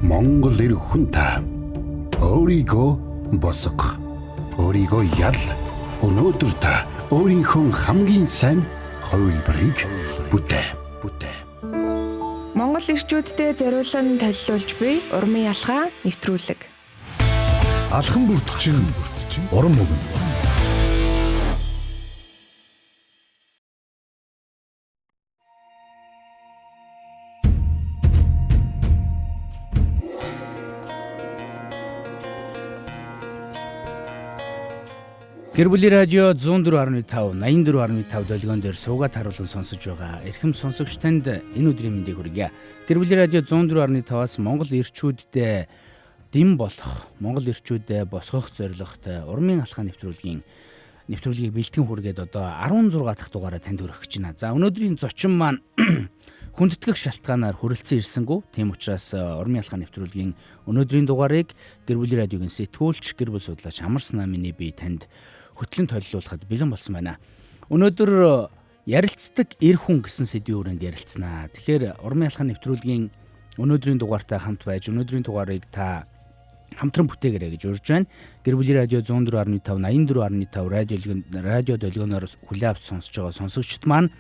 Монгол эр хүн та өөрийгөө босго. Өөрийгөө ял. Өнөөдөр та өөрийнхөө хамгийн сайн хувилбарыг бүтээ. Монгол ирчүүдтэй зориулан төлөвлөж буй урмын ялгаа нэвтрүүлэг. Алхан бүрдчин уран мөгөн. Гэр бүлийн радио 104.5, 84.5 долгион дээр суугаад харуулсан сонсож байгаа эрхэм сонсогч танд энэ өдрийн мэндийг хүргье. Гэр бүлийн радио 104.5-аас Монгол ирчүүдэд дэм болох, Монгол ирчүүдэд босгох зорилготой урмын алхаа нэвтрүүлгийг бэлтгэн хүргээд одоо 16 дахь дугаараа танд хүргэж байна. За өнөөдрийн зочин маань хүндэтгэх шалтгаанаар хүрэлцэн ирсэнгүү. Тийм учраас урмын алхаа нэвтрүүлгийн өнөөдрийн дугаарыг гэр бүлийн радиогийн сэтгүүлч, гэр бүл судлаач Амарсан намын би танд хөтлөн төлөвлөхөд бэлэн болсон байна. Өнөөдөр ярилцдаг эр хүн гэсэн сэдвийн хүрээнд ярилцсанаа. Тэгэхээр урмын алхаа нэвтрүүлгийн өнөөдрийн дугаартай хамт байж өнөөдрийн дугаарыг та хамтран бүтээгээрэй гэж урьж байна. Гэр бүлийн радио 104.5, 84.5 радио долгионоор хүлээ авч сонсож байгаа сонсогчд маань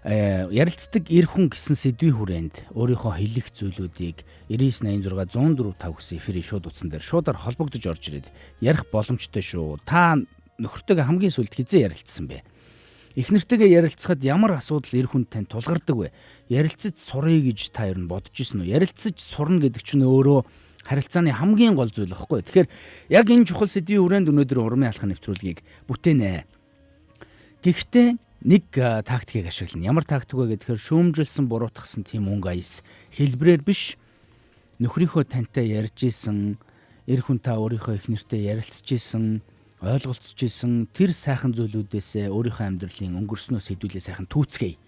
ярилцдаг эр хүн гэсэн сэдвийн хүрээнд өөрийнхөө хэлэх зүйлүүдийг 9986 104.5 гэсэн эфирийн шууд утсан дээр шуудаар холбогдож орж ирээд ярих боломжтой шүү. Та нөхөртөөгөө хамгийн сүүлд хизээ ярилцсан бэ? Эхнэртэйгээ ярилцахад ямар асуудал эр хүнд тань тулгардаг вэ? Ярилцаж суръя гэж та ер нь бодож ирсэн үү? Ярилцаж сурна гэдэг чинь өөрөө харилцааны хамгийн гол зүйл байхгүй. Тэгэхээр яг энэ чухал сэдвийн хүрээнд өнөөдөр урмын алхаа нэвтрүүлгийг бүтээнэ. Гэхдээ нэг тактикийг ашиглана. Ямар тактик вэ гэхээр шүүмжилсэн, буруутгасан тийм өнгө аяс хэлбрээр биш. Нөхрийнхөө тантай ярьж исэн, эр хүн та өөрийнхөө эхнэртэй ярилцж исэн, ойлголцож исэн тэр сайхан зүйлүүдээс өөрийнхөө амьдралын өнгөрснөө сэдвүүлээ сайхан түүцгээе.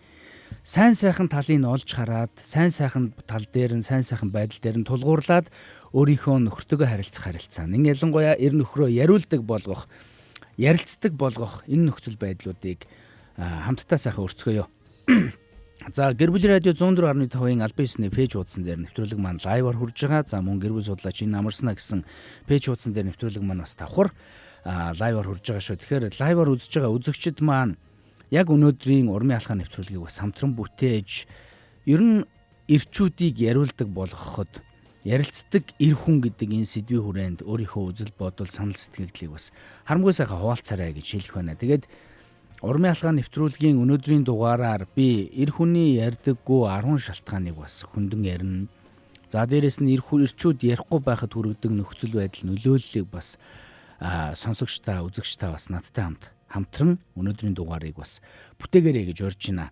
Сайн сайхан талыг нь олж хараад, сайн сайхан тал дээр нь, сайн сайхан байдал дээр нь тулгуурлаад өөрийнхөө нөхөртөөгөө харилцах. Ин ялангуяа эр нөхрөө яриулдаг болгох, ярилцдаг болгох энэ нөхцөл байдлуудыг хамтдаа сайхан өрцгөөё. За гэр бүлийн радио 104.5-ын албан ёсны пэйж хуудсан дээр нэвтрүүлэг маань лайваар хүрж байгаа. За мөн гэр бүл судлаач энэ Амарснаа гэсэн пэйж хуудсан дээр нэвтрүүлэг маань бас давхар лайваар хүрж байгаа шүү. Тэгэхээр лайваар үзэж байгаа үзэгчид маань яг өнөөдрийн урмын алхаа нэвтрүүлгийг бас хамтран бүтээж ер нь ирчүүдийг яриулдаг болгоход ярилцдаг эр хүн гэдэг энэ сэдвийн хүрээнд өөрийнхөө үзэл бодол санал сэтгэлдлийг бас харамгүй сайхан хуваалцаарай гэж хэлэх байна. Тэгээд урмын алхаа нэвтрүүлгийн өнөөдрийн дугаараар би эр хүний ярьдаггүй 10 шалтгааныг бас хөндөн ярина. За дээрэс нь ирчүүд ярихгүй байхад хүргэдэг нөхцөл байдал нөлөөллийг бас сонсогчдаа, үзэгчдээ бас надтай хамтран өнөөдрийн дугаарыг бас бүтээгээрэй гэж урьж байна.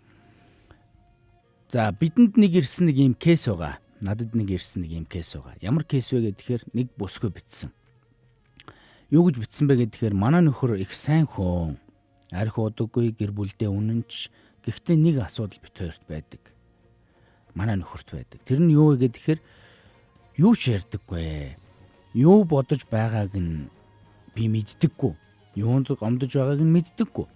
За бидэнд нэг ирсэн нэг юм кейс байгаа. Надад нэг ирсэн нэг юм кейс байгаа. Ямар кейс вэ гэхээр нэг бүсгүй битсэн. Юу гэж битсэн бэ гэхээр манай нөхөр их сайн хүн. Арх удаггүй, гэр бүлдээ үнэнч. Гэхдээ нэг асуудал бит хоёрт байдаг. Манай нөхөрт байдаг. Тэр нь юу вэ гэхээр юу ч ярьдаггүй. Юу бодож байгааг нь би мэддэггүй. Юунд гомдож байгааг нь мэддэггүй.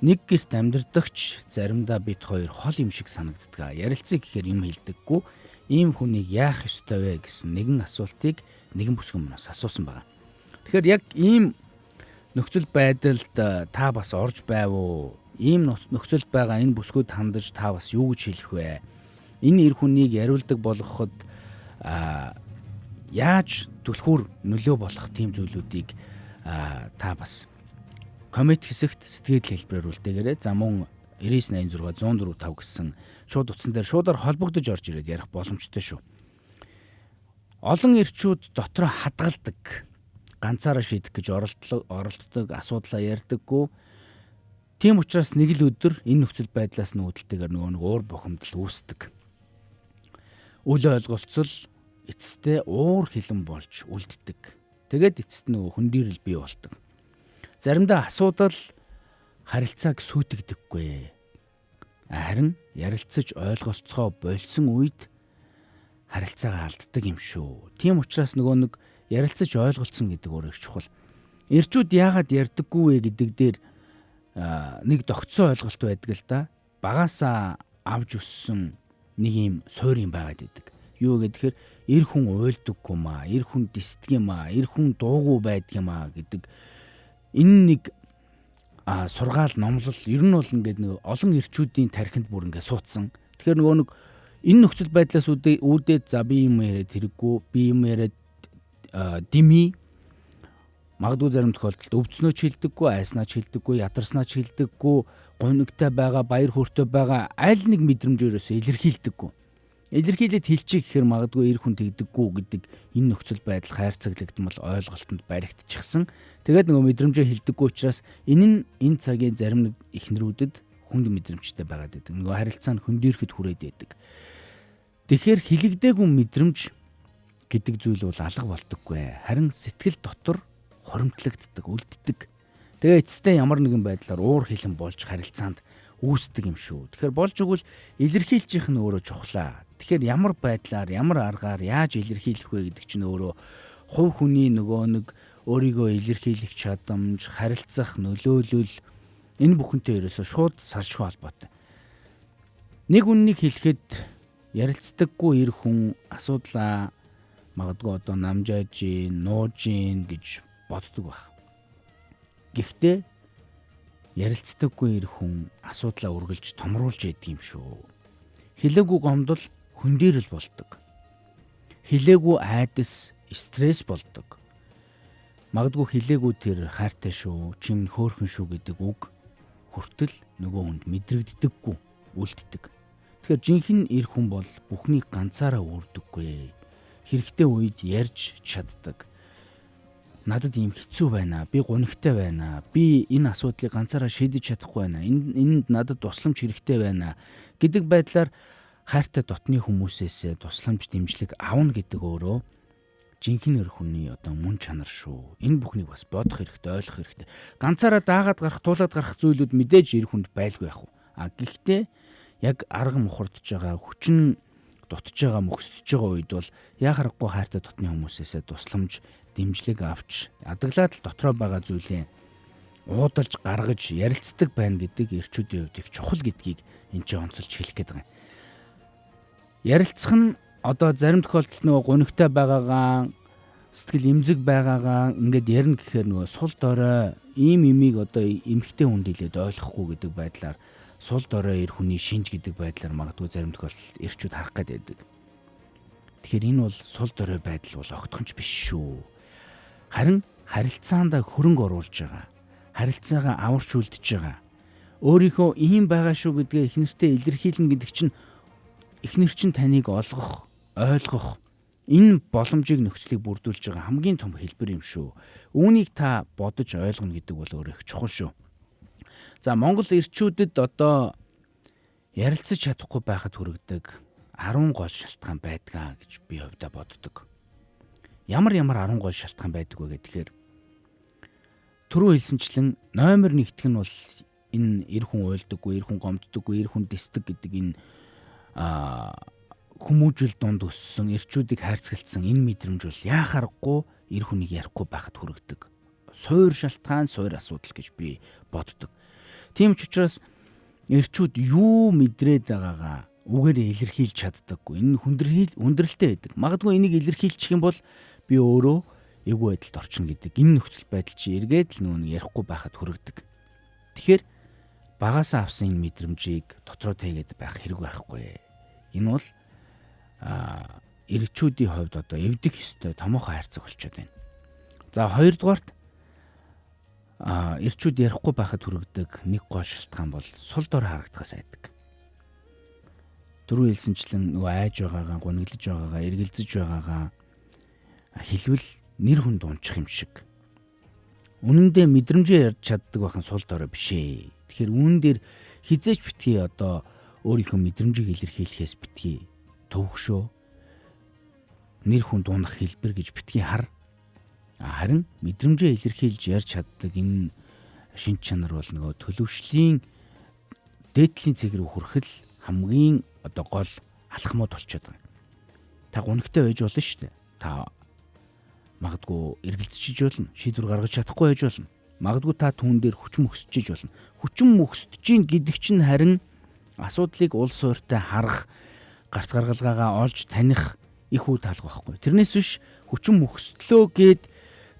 Нэг гэрт амьдрдагч заримдаа бит хоёр хол юм шиг санагддаг. Ярилцъя гэхээр юм хэлдэггүй. Ийм хүнийг яах ёстой вэ гэсэн нэгэн асуултыг нэгэн бүсгүн манаас асуусан байна. Тэгэхээр яг ийм нөхцөл байдалд та бас орж байв уу? Ийм нөхцөлд байгаа энэ бүсгүйд хандаж та бас юу гэж хэлэх вэ? Энэ эр хүнийг яриулдаг болгоход яаж түлхүүр нөлөө болох тийм зүйлүүдийг та бас коммент хэсэгт сэтгэл хэлбэрээр үлдээгээрэй. За мөн 9986 104.5 гэсэн шууд утсан дээр шуудаар холбогдож орж ирээд ярих боломжтой шүү. Олон ирчүүд дотроо хадгалдаг, ганцаараа шийдэх гэж оролддог, асуудлаа ярьдаггүй. Тийм учраас нэг л өдөр энэ нөхцөл байдлаас нь үүдэлтэйгээр нөгөө уур бухимдал үүсдэг. Үл ойлголцол эцэстээ уур хилэн болж үлддэг. Тэгээд эцэст нөгөө хөндийрэл бий болдог. Заримдаа асуудал харилцааг сүйтгэдэггүй. Харин ярилцаж ойлголцохоо болсон үед харилцаагаа алддаг юм шүү. Тийм учраас нөгөө нэг ярилцаж ойлголцсон гэдэг өөр их чухал. Ирчүүд яагаад ярьдаггүй вэ гэдэг дээр нэг тогтсон ойлголт байдаг л да. Багаасаа авж өссөн нэг юм суурь юм байгаад идэг. Юу гэхээр эр хүн уйлдаггүй маа, эр хүн дисдэг юм аа, эр хүн дуугүй байдаг юм аа гэдэг энэ нэг сургаал номлол ер нь бол ингээд нэг олон эрчүүдийн тархинд бүр ингээд суудсан. Тэгэхээр нөгөө нэг энэ нөхцөл байдлаас үүдээд за би юм яриад хэрэггүй, би юм яриад дими магадгүй зарим тохиолдолд өвдснөө ч хилдэггүй, айснаа ч хилдэггүй, ядарснаа ч хилдэггүй, гонигтай байгаа, баяр хөөртэй байгаа аль нэг мэдрэмжээрээс илэрхийлдэггүй. Илэрхийлээд хэлчих гэхээр магадгүй эр хүн тэгдэггүй гэдэг энэ нөхцөл байдал хайрцаглагдмал ойлголтод баригдчихсан. Тэгээд нөгөө мэдрэмжээ хилдэггүй учраас энэ цагийн зарим нэг эхнэрүүдэд хүнд мэдрэмжтэй байгаад байдаг. Нөгөө харилцаа нь хөндөрөхөд хүрээд байдаг. Тэгэхээр хилэгдээгүй мэдрэмж гэдэг зүйл бол алга болдоггүй. Харин сэтгэл дотор хоримтлагддаг, үлддэг. Тэгээ эцэстээ ямар нэгэн байдлаар уур хилэн болж харилцаанд үүсдэг юм шүү. Тэгэхээр болж игэл илэрхийлжих нь өөрөө чухлаа. Тэгэхээр ямар байдлаар, ямар аргаар яаж илэрхийлэх вэ гэдэг чинь өөрөө хувь хүний нөгөө нэг өөрийгөө илэрхийлэх чадамж, харилцах нөлөөлөл энэ бүхэнтэй ерөөсөө шууд салшгүй холбоотой. Нэг үннийг хэлэхэд ярилцдаггүй эр хүн асуудлаа магадгүй одоо намжааж, нууж гэж боддог байх. Гэхдээ ярилцдаггүй эр хүн асуудлаа үргэлж томруулж яадаг юм шүү. Хэлээгүй гомдол хөндөрөл болдог. Хэлээгүй айдас стресс болдог. Магадгүй хэлээгүй тэр хайртай шүү, чим хөөрхөн шүү гэдэг үг хүртэл нөгөө хүнд мэдрэгддэггүй, үлддэг. Тэгэхээр жинхэнэ эр хүн бол бүхнийг ганцаараа үүрдэггүй. Хэрэгтэй үед ярьж чаддаг. Надад ийм хэцүү байна. Би гонигтай байна. Би энэ асуудлыг ганцаараа шийдэж чадахгүй байна. Энд надад тусламж хэрэгтэй байна гэдэг байдлаар хайртай дотны хүмүүсээс тусламж дэмжлэг авна гэдэг өөрөө жинхэнэ эр хүний одоо мөн чанар шүү. Энэ бүхнийг бас бодох хэрэгтэй, ойлгох хэрэгтэй. Ганцаараа даагаад гарах, туулаад гарах зүйлүүд мэдээж эр хүнд байлгүй яах вэ? Гэхдээ яг арга мухардж байгаа, хүчин дутж байгаа, мөхсдөж байгаа үед бол яхахгүй хайртай дотны хүмүүсээс тусламж дэмжлэг авч адаглаад л дотроо байгаа зүйлээ уудалж гаргаж ярилцдаг байна гэдэг эрчүүдийн хувьд их чухал гэдгийг энэ ч онцолж хэлэх гээд байгаа юм. Ярилцах нь одоо зарим тохиолдолд нөгөө гонигтай байгаагаа, сэтгэл эмзэг байгаагаа ингээд ярина гэхээр нөгөө сул дорой ийм имийг одоо эмхтэй хүнд хэлээд ойлгохгүй гэдэг байдлаар сул дорой эр хүний шинж гэдэг байдлаар магадгүй зарим тохиолдолд эрчүүд харах гээд байдаг. Тэгэхээр энэ бол сул дорой байдал бол огтхонч биш шүү. Харин харилцаанд хөрөнгө оруулж байгаа. Харилцаагаа аварч үлдэж байгаа. Өөрийнхөө ийм байгаа шүү гэдгээ эхнэртээ илэрхийлнэ гэдэг чинь эхнэр чинь таныг ойлгох, ойлгох энэ боломжийг нөхцөлийг бүрдүүлж байгаа хамгийн том хэлбэр юм шүү. Үүнийг та бодож ойлгоно гэдэг бол өөрөө их чухал шүү. За Монгол эрчүүдэд одоо ярилцаж чадахгүй байхад хүргэдэг 10 гол шалтгаан байдгаа гэж би хувьдаа боддог. Ямар 10 гол шалтгаан байдаг вэ гэхээр түрүү хэлсэнчлэн номер 1-т нь бол энэ эр хүн уйлдаггүй, эр хүн гомддоггүй, эр хүн дисдэг гэдэг энэ хүмүүжил дунд өссөн эрчүүдийг хайрцагцсан энэ мэдрэмж бол яхаарахгүй эр хүнийг ярихгүй байхад хүргэдэг. Суур шалтгаан, суур асуудал гэж би боддог. Тийм ч учраас эрчүүд юу мэдрээд байгаагаа үгээр илэрхийлж чаддаггүй. Энэ хүндрэлтэй байдаг. Магадгүй энийг илэрхийлчих юм бол би өөрөө эвгүй байдалд орчихно гэдэг. Энэ нөхцөл байдал чи эргээд л нүүн ярихгүй байхад хүргэдэг. Тэгэхээр багаасаа авсан энэ мэдрэмжийг дотроо тээгээд байх хэрэг байхгүй. Энэ бол эрчүүдийн хувьд одоо эвдэх ёстой томоохон хайрцаг болчиход байна. За хоёрдугаарт эрчүүд ярихгүй байхад хүргэдэг нэг гол шалтгаан бол сул дор харагдахаас айдаг. Түрүү хэлсэнчлэн нөгөө айж байгаагаа, гуниглаж байгаагаа, эргэлзэж байгаагаа хэлвэл нэр хүнд унчих юм шиг. Үнэндээ мэдрэмжээ ярьж чаддаг байх нь сул дорой биш ээ. Тэгэхээр үүн дээр хизээч битгий одоо өөрийнхөө мэдрэмжийг илэрхийлэхээс битгий төвөгшөө. Нэр хүнд унах хэлбэр гэж битгий хар. Харин мэдрэмжээ илэрхийлж ярьж чаддаг энэ шинж чанар бол нөгөө төлөвшлийн дээдлийн цэг рүү хүрэхэл хамгийн одоо гол алхмууд болчиход байгаа. Та гонхтой байж болно шүү дээ. Та магадгүй эргэлзэж болно, шийдвэр гаргаж чадахгүй байж болно. Магадгүй та түүн дээр хүчин мөхсөж болно. Хүчин мөхсөж гин гэдэг чинь харин асуудлыг уул суурьтай харах, гарц гаргалгаагаа олж таних их үе таалга байхгүй. Тэрнээс биш хүчин мөхслөө гээд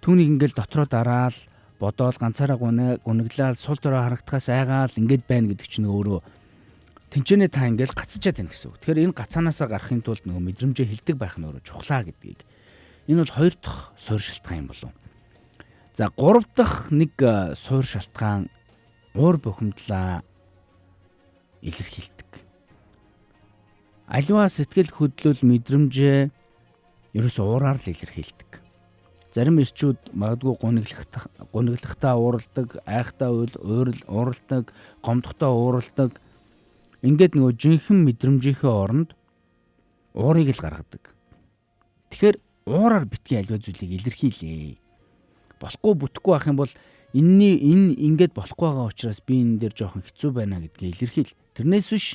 түүнийг ингээл дотроо дараал бодоол ганцаараа гуниглал сул дорой харагдахаас айгаал ингээд байна гэдэг чинь өөрөө тэнцэнэ та ингээл гацчаад байна гэсэн үг. Тэгэхээр энэ гацаанаасаа гарахын тулд нөгөө мэдрэмжээ хилдэг байх нь өөрөө чухлаа гэдгийг. Энэ бол хоёр дахь суур шалтгаан юм болов. За гурав дахь нэг суур шалтгаан уур бухимдлаа илэрхийлдэг. Аливаа сэтгэл хөдлөл мэдрэмжээ ерөөсөө уураар л илэрхийлдэг. Зарим эрчүүд магадгүй гуниглахтаа уурладаг, айхтаа уурладаг, гомдохдоо уурладаг. Ингээд нөгөө жинхэнэ мэдрэмжийнхээ оронд уурыг л гаргадаг. Тэгэхээр уураар битгий аливаа зүйлийг илэрхийлээ. Болохгүй бүтэхгүй байх юм бол энэ ингээд болохгүй байгаа учраас би энэ дээр жоохон хэцүү байна гэдгийг илэрхийл. Тэрнээс биш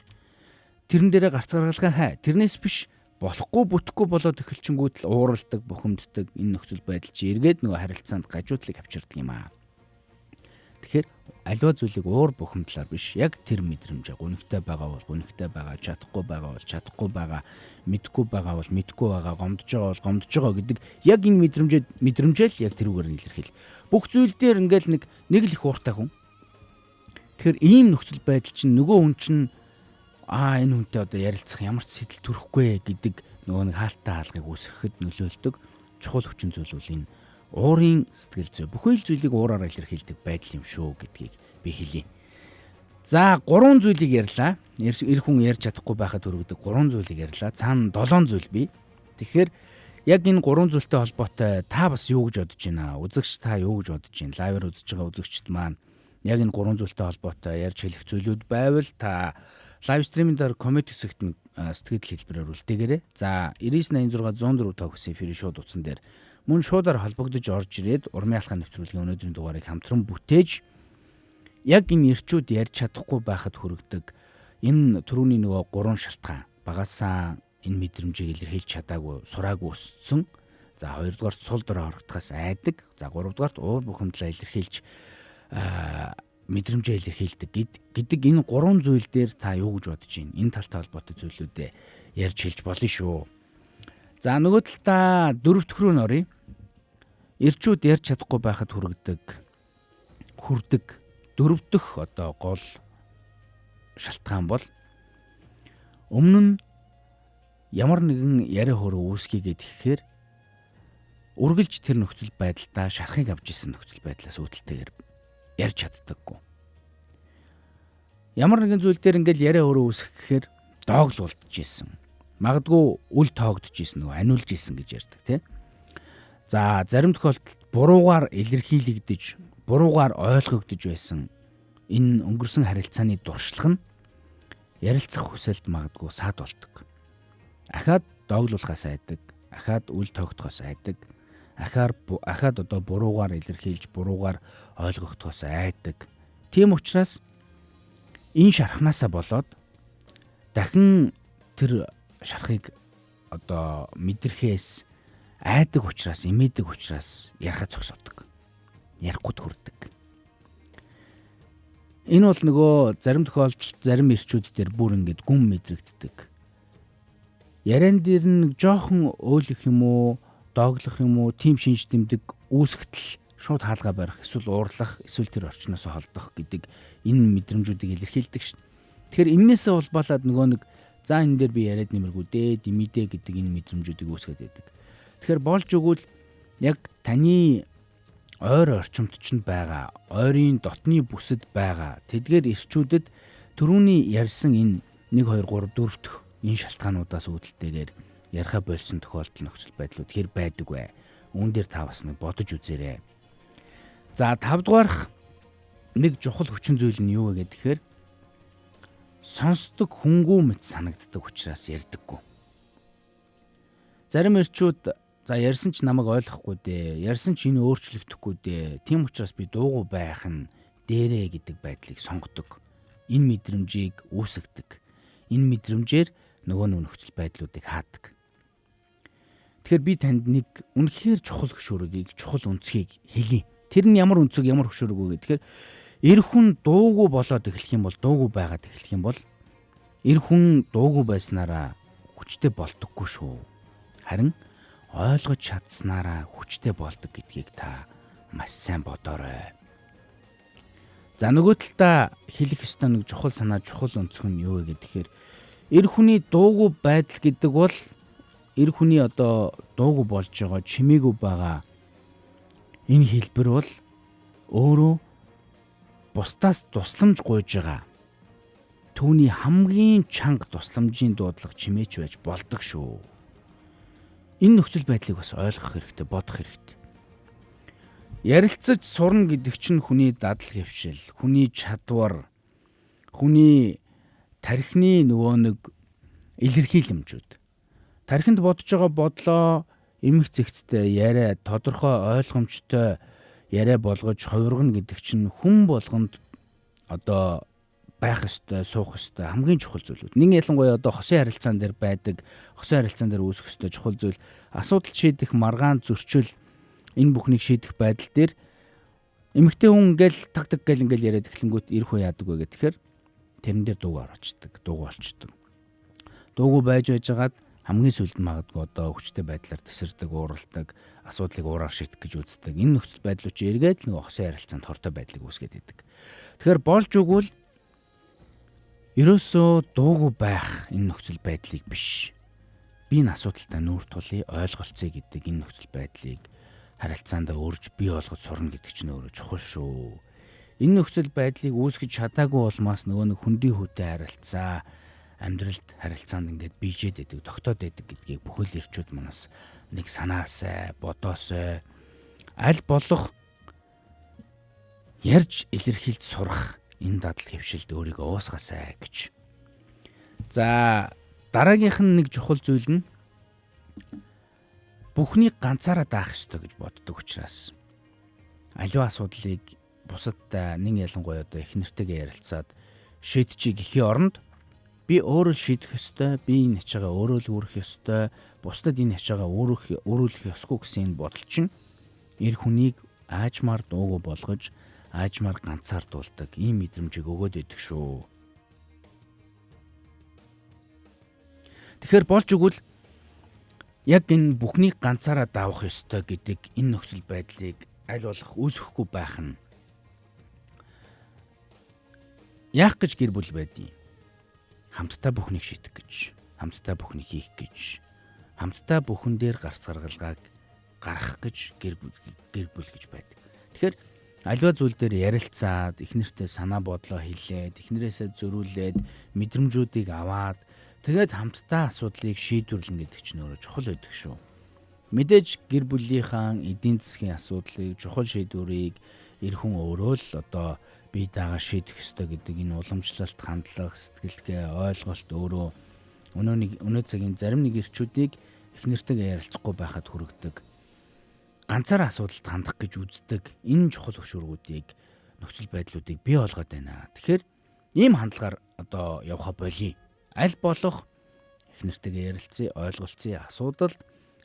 тэрэн дээрээ гарц гаргалгаа хай. Тэрнээс биш болохгүй бүтэхгүй болоод эхэлчингүүд л ууралдаг, бухимддаг энэ нөхцөл байдал чи эргээд нөгөө харилцаанд гажуудлыг авчирдаг юм аа. Тэгэхээр аливаа зүйлийг уур бухимдлаар биш яг тэр мэдрэмж гунигтай байгаа бол гунигтай байгаа, чадахгүй байгаа бол чадахгүй байгаа, мэдгүй байгаа бол мэдгүй байгаа, гомдож байгаа бол гомдож байгаа гэдэг яг энэ мэдрэмжэл яг тэрүүгээр илэрхийл. Бүх зүйл дээр ингээл нэг л их ууртай хүн. Тэгэхээр ийм нөхцөл байдал чинь нөгөө хүн чинь энэ хүнтэй одоо ярилцах ямар ч сэтэл төрөхгүй гэдэг нөгөө нэг хаалттай хаалгыг үүсгэхэд нөлөөлдөг чухал хүчин зүйл бол энэ уурын сэтгэл зүй. Бүхэл зүйлийг уураар илэрхийлдэг байдал юм шүү гэдгийг би хэлье. За 3 зүйлийг ярьлаа. Эр хүн ярьж чадахгүй байхад төрөгдөг 3 зүйлийг ярьлаа. Цаана 7 зүйл бий. Тэгэхээр яг энэ 3 зүйлтэй холбоотой та бас юу гэж бодож байна? Үзэгч та юу гэж бодож байна? Лайваар үзэж байгаа үзэгчд маань яг энэ 3 зүйлтэй холбоотой ярьж хэлэх зүйлүүд байвал та лайв стримийн дээр коммент хэсэгт нь сэтгэл хэлбэрээр үлдээгээрэй. За 9986 104 тав гэсэн эфирийн шууд утсан дээр мөн шуудаар холбогдож орж ирээд урмын алхаа нэвтрүүлгийн өнөөдрийн дугаарыг хамтран бүтээж яг энэ эрчүүд ярьж чадахгүй байхад хүргэдэг энэ түрүүний нөгөө 3 шалтгаан багасаа энэ мэдрэмжийг илэрхийлж чадаагүй сураагүй өссөн. За 2 дугаарт сул дорой хорогдохоос айдаг. За 3 дугаарт уур бухимдлаа илэрхийлж мэдрэмжээ илэрхийлдэг гэдэг энэ 3 зүйл дээр та юу гэж бодож байна? Энэ талтай холбоотой зүйлүүдээ ярьж хэлж болно шүү. За нөгөө талдаа 4 дахь рүү нөрье. Эрчүүд ярьж чадахгүй байхад хүрдэг 4 дахь одоо гол шалтгаан бол өмнө нь ямар нэгэн яриа хөрөө үүсгэе гэхээр үргэлж тэр нөхцөл байдалдаа шарахыг авч исэн нөхцөл байдлаас үүдэлтэйгээр ярьж чаддаггүй. Ямар нэгэн зүйл дээр ингээл яриа хөрөө үүсгэхээр дооглуулж исэн. Магадгүй үл тоогдож исэн нөгөө аниулж исэн гэж ярьдаг тий. За зарим тохиолдолд буруугаар илэрхийлэгдэж, буруугаар ойлгогдож байсан энэ өнгөрсөн харилцааны дуршлаг нь ярилцах хүсэлд магадгүй саад болдог. Ахаад дооглуулахаас айдаг, ахаад үл тоогдохоос айдаг, ахаад одоо буруугаар илэрхийлж, буруугаар ойлгогдохоос айдаг. Тийм учраас энэ шархнаасаа болоод дахин тэр шарахыг одоо мэдрэхээс айдаг учраас, имээдэг учраас ярихаа зогсоодог. Ярихгүй хүрдэг. Энэ бол нөгөө зарим тохиолдолд зарим эрчүүд дээр бүр ингэж гүн мэдрэгддэг. Яриан дээр нь жоохон өөлөх юм уу, дооглох юм уу, тим шинж тэмдэг үүсгэтэл шууд хаалгаа барих, эсвэл уурлах, эсвэл тэр орчноос холдох гэдэг энэ мэдрэмжүүдийг илэрхийлдэг шин. Тэгэхээр энээсээ улбалаад нөгөө нэг за энэ дээр би яриад нэмэргүй дээ, димидэ гэдэг энэ мэдрэмжүүдийг үүсгээд байдаг. Тэгэхээр болж өгвөл яг таны ойр орчимд ч байгаа, ойрын дотны бүсэд байгаа тэдгээр эрчүүдэд түрүүний ярьсан энэ 1 2 3 4 дэх энэ шалтгаануудаас үүдэлтэйгээр яриха болсон тохиолдол нөхцөл байдлууд хэр байдаг вэ? Үүн дээр та бас нэг бодож үзээрэй. За 5 дугаарх нэг чухал хүчин зүйл нь юу вэ гэхээр сонсдог хөнгүү мэт санагддаг учраас ярьдаггүй. Зарим эрчүүд за ярьсан ч намайг ойлгохгүй дээ. Ярьсан ч энэ өөрчлөгдөхгүй дээ. Тийм учраас би дуугүй байх нь дээрээ гэдэг байдлыг сонгодог. Энэ мэдрэмжийг үүсгдэг. Энэ мэдрэмжээр нөгөө нөхцөл байдлуудыг хаадаг. Тэгэхээр би танд нэг үнэхээр чухал хөшөөрөгийг, чухал үнцгийг хэлье. Тэр нь ямар үнцэг, ямар хөшөөрөг вэ гэхээр эр хүн дуугүй болоод эхлэх юм бол, дуугүй байгаад эхлэх юм бол эр хүн дуугүй байснараа хүчтэй болдоггүй шүү. харин ойлгож чадсанаараа хүчтэй болдог гэдгийг та маш сайн бодоорой. За нөгөө талдаа хэлэх ёстой нэг чухал санаа, чухал өнцөг нь юу вэ гэхээр эр хүний дуугүй байдал гэдэг бол эр хүний одоо дуугүй болж байгаа, чимээгүй байгаа энэ хэлбэр бол өөрөө бусдаас тусламж гуйж байгаа түүний хамгийн чанга тусламжийн дуудлага чимээч байж болдог шүү. Энэ нөхцөл байдлыг бас ойлгох хэрэгтэй, бодох хэрэгтэй. Ярилцаж сурна гэдэг чинь хүний дадал хэвшил, хүний чадвар, хүний тархины нөгөө нэг илэрхийлэмжүүд. Тархинд бодож байгаа бодлоо эмх зэгцтэй яриа, тодорхой ойлгомжтой яриа болгож хувиргана гэдэг чинь хүн болгонд одоо байх ёстой, суух ёстой хамгийн чухал зүйлүүд. Нэг ялангуяа одоо хосын харилцаан дээр байдаг, хосын харилцаан дээр үүсэх ёстой чухал зүйл асуудал шийдэх маргаан зөрчил энэ бүхнийг шийдэх байдал дээр эмэгтэй хүн ингээл таг гэл ингээл яриад эхлэнгүүт эр хүн яадаг вэ гэхээр тэрэн дээр дууг орчдөг, дууг олчдөг. Дуугүй байж байжгаад хамгийн сүлд магадгүй одоо хүчтэй байдлаар тесэрдэг, ууралдаг, асуудлыг уураар шийдэх гэж үздэг. Энэ нөхцөл байдлууд чи эргээд нэг хосын харилцаанд хортой байдлыг үүсгээд идэг. Тэгэхээр болж өгвөл ерөөсөө дуугүй байх энэ нөхцөл байдлыг биш. Би энэ асуудалтай нүүр тулъя, ойлголцъё гэдэг энэ нөхцөл байдлыг харилцаанд өрж бий болгож сурна гэдэг чинь өөрөө чухал шүү. Энэ нөхцөл байдлыг үүсгэж чадаагүй улмаас нөгөө нэг хүндий хүтэй харилцаа амьдралд харилцаанд ингээд бийжээд идэг, тогтоод идэг гэдгийг бүхэл эрчүүд манаас нэг санаасай, бодоосой аль болох ярьж илэрхийлж сурах энэ дадал хэвшилд өөрийгөө уусгаасай гэж. За дараагийнх нь нэг чухал зүйл нь бүхнийг ганцаараа даах ёстой гэж боддог учраас аливаа асуудлыг бусадтай нэг ялангуяа одоо их нэртэйгээ ярилцаад шийдчихье гэхийн оронд би өөрөө л шийдэх ёстой, би энэ ачаагаа өөрөө л үүрэх ёстой, бусдад энэ ачаагаа өөрүүлэх ёсгүй гэсэн энэ бодол чинь эр хүнийг аажмаар дуугүй болгож аажмаар ганцаардуулдаг ийм мэдрэмжийг өгөөд идэг шүү. Тэгэхээр болж өгвөл яг энэ бүхнийг ганцаараа давах ёстой гэдэг энэ нөхцөл байдлыг аль болох үүсгэхгүй байх нь яах гэж гэр бүл байдیں۔ Хамтдаа бүхнийг шийдэх гэж, хамтдаа бүхнийг хийх гэж, хамтдаа бүхэн дээр гарц гаргалгааг гаргах гэж гэр бүл гэж байдаг. Тэгэхээр аливаа зүйл дээр ярилцаад, их нэртэй санаа бодлоо хэлээд, эхнэрээсээ зөрүүлээд, мэдрэмжүүдийг аваад тэгээд хамтдаа асуудлыг шийдвэрлэн гэдэг чинь өөрөө чухал байдаг шүү. Мэдээж гэр бүлийнхаа эдийн засгийн асуудлыг, чухал шийдвэрийг эр хүн өөрөө л одоо бие дагаа шийдэх ёстой гэдэг энэ уламжлалт, хандлага, сэтгэлгээ, ойлголт өөрөө өнөө цагийн зарим нэг эрчүүдийг их нэртэйгээ ярилцахгүй байхад хүргэдэг. Ганцаараа асуудалд хандах гэж үздэг энэ чухал хөшүүргүүдийг, нөхцөл байдлуудыг бий болгоод байна. Тэгэхээр ийм хандлагаар одоо явха болий. Аль болох их нэртэйгээ ярилцъя, ойлголцъя, асуудалд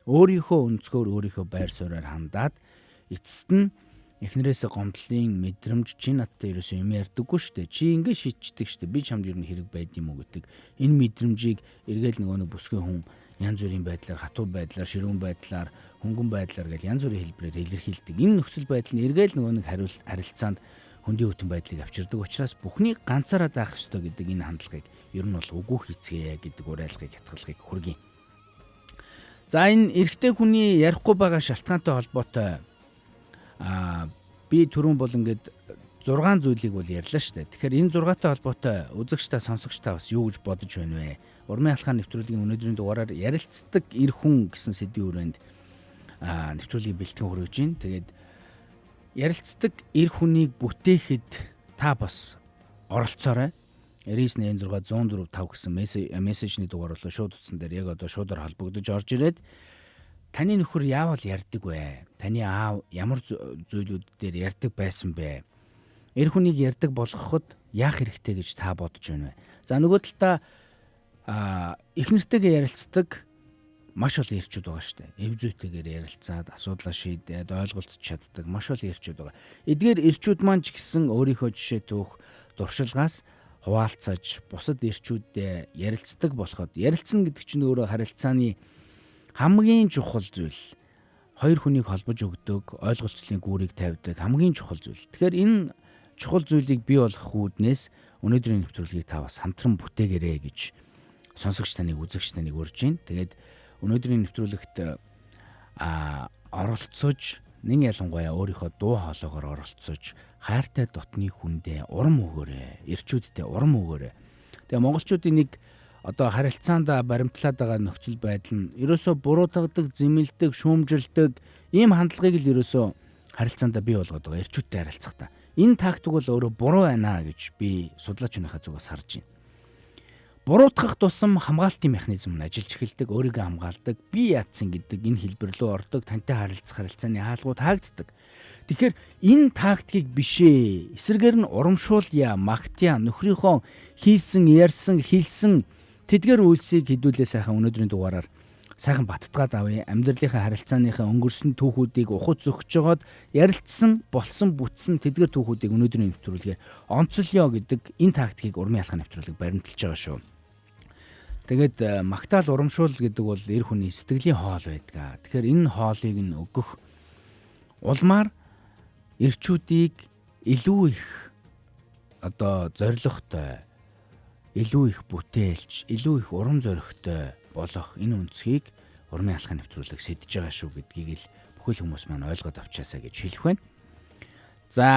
өөрийнхөө өнцгөр, өөрийнхөө байр суурьаар хандаад эцэст нь эхнэрээсээ гомдлын мэдрэмж чи надтай ерөөсөө юм ярьдаггүй шүү дээ. Чи ингэ шийдчихдэг шүү дээ. Би чамд ер нь хэрэг байд юм уу гэдэг. Энэ мэдрэмжийг эргээл нөгөө нэг бүсгүй хүн янз бүрийн байдлаар, хатуу байдлаар, ширүүн байдлаар, хөнгөн байдлаар гэл янз бүрийн хэлбэрээр илэрхийлдэг. Энэ нөхцөл байдал нь эргээл нөгөө нэг харилцаанд хөндий хүтэн байдлыг авчирдаг учраас бүхнийг ганцаараа даах ёстой гэдэг энэ хандлагыг ер нь бол үгүй хийцгээе гэдэг уриалгыг хятгалгыг хүргэе. За энэ эрэгтэй хүний ярихгүй байгаа шалтгаантай холбоотой би түрүүн бол ингээд 6 зүйлийг бол ярьлаа шүү дээ. Тэгэхээр энэ 6-тай холбоотой үзэгчтэй, сонсогчтой бас юу гэж бодож байна вэ? Урмын алхааны нэвтрүүлгийн өнөөдрийн дугаараар ярилцдаг эр хүн гэсэн сэдвийн хүрээнд нэвтрүүлгийг бэлтгэн хүргэж байна. Тэгээд ярилцдаг эр хүнийг бүтээхэд та бас оролцоорой. 9986 104 5 гэсэн мессежний дугаар болоо шууд утсан дээр яг одоо шуудаар холбогдож орж ирээд таны нөхөр яавал ярьдаг вэ? Таны аав ямар зүйлүүд дээр ярьдаг байсан бэ? Эр хүнийг ярьдаг болгоход яах хэрэгтэй гэж та бодож байна вэ? За нөгөө талдаа их нэртэйгээ ярилцдаг маш олон эрчүүд байгаа шүү дээ. Эв зүйтэйгээр ярилцаад асуудлаа шийдээд ойлголцож чаддаг маш олон эрчүүд байгаа. Эдгээр эрчүүд маань ч гэсэн өөрийнхөө жишээ түүх дуршилгаас хуваалцаж бусад эрчүүдтэй ярилцдаг болоход ярилцсан гэдэг чинь өөрөө харилцааны хамгийн чухал зүйл хоёр хүнийг холбож өгдөг, ойлголцлын гүүрийг тавьдаг хамгийн чухал зүйл. Тэгэхээр энэ чухал зүйлийг бий болгох үүднээс өнөөдрийн нэвтрүүлгийг та бас хамтран бүтээгээрэй гэж сонсогч таныг, үзэгч таныг урьж байна. Тэгээд өнөөдрийн нэвтрүүлэгт оролцож, нэг ялангуяа өөрийнхөө дуу хоолойгоор оролцож, хайртай дотны хүндээ урам өгөөрэй, ирчүүддээ урам өгөөрэй. Тэгээ монголчуудын нэг одоо харилцаанд баримтлаад байгаа нөхцөл байдал нь ерөөсөө буруутгадаг, зэмэлдэг, шүүмжилдэг ийм хандлагыг л ерөөсөө харилцаанд бий болгоод байгаа ирчүүдтэй харилцахдаа. Энэ тактик бол өөрөө буруу байна гэж би судлаачныхаа зүгээс харж байна. Буруутгах тусам хамгаалтын механизм нь ажиллаж эхэлдэг, өөрийгөө хамгаалдаг, би яатсан гэдэг энэ хэлбэр рүү ордог, тантай харилцааны хаалгууд хаагддаг. Тэгэхээр энэ тактикийг бишээ, эсрэгээр нь урамшуулъя, магтъя, нөхрийнхөө хийсэн, ярьсан, хэлсэн тэдгээр үйлсийг хэдүүлээ сайхан өнөөдрийн дугаараар сайхан баттгаад авъя. Амьдралынхаа харилцааныхаа өнгөрсөн түүхүүдийг ухаж зөгч жогоод ярилцсан, болсон, бүтсэн тэдгээр түүхүүдийг өнөөдрийн нэвтрүүлгээр онцолё гэдэг энэ тактикийг урмын ялхаа нэвтрүүлэг баримталж байгаа шүү. Тэгээд магтаал урамшуул гэдэг бол эр хүний сэтгэлийн хоол байдаг. Тэгэхээр энэ хоолыг нь өгөх улмаар эрчүүдийг илүү их одоо зоригтой, илүү их бүтээлч, илүү их урам зоригтой болох энэ үнцгийг урмын алхаа нэвтрүүлэг сэдэж байгаа шүү гэдгийг л бүхэл хүмүүс маань ойлгоод авчаасаа гэж хэлэх байна. За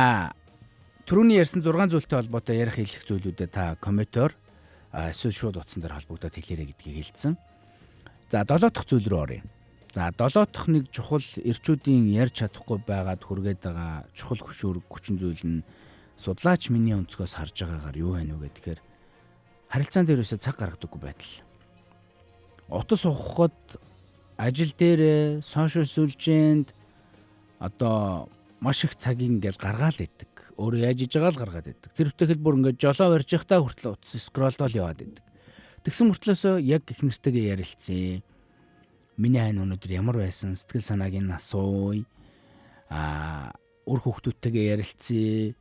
түрүүний ярьсан 6 зүйлтэй холбоотой ярих хэлэх зүйлүүдэд та комментоор эсвэл шууд утсан дээр холбогдоод хэлээрэй гэдгийг хэлсэн. За 7 дахь зүйл рүү оръё. За 7 дахь нэг чухал эрчүүдийн ярьж чадахгүй байгаад хүргээд байгаа чухал хүчин зүйл нь судлаач миний өнцгөөс харж байгаагаар юу вэ нү гэхээр харилцаан дээр өсө цаг гаргадаггүй байдал. Утас ухахад ажил дээр, сошиал сүлжээнд одоо маш их цагийг ингээл гаргаал идэг. Өөрөө яаж иж байгаа л гаргаад идэг. Тэр үтэхэл бүр ингээд жолоо барьж явахдаа хүртэл утас скролдол яваад идэг. Тэгсэн мөртлөөсөө яг их нэртэйгээ ярилцъя. Миний хань өнөөдөр ямар байсан сэтгэл санааг нь асууя. Үр хүүхдүүдтэйгээ ярилцъя.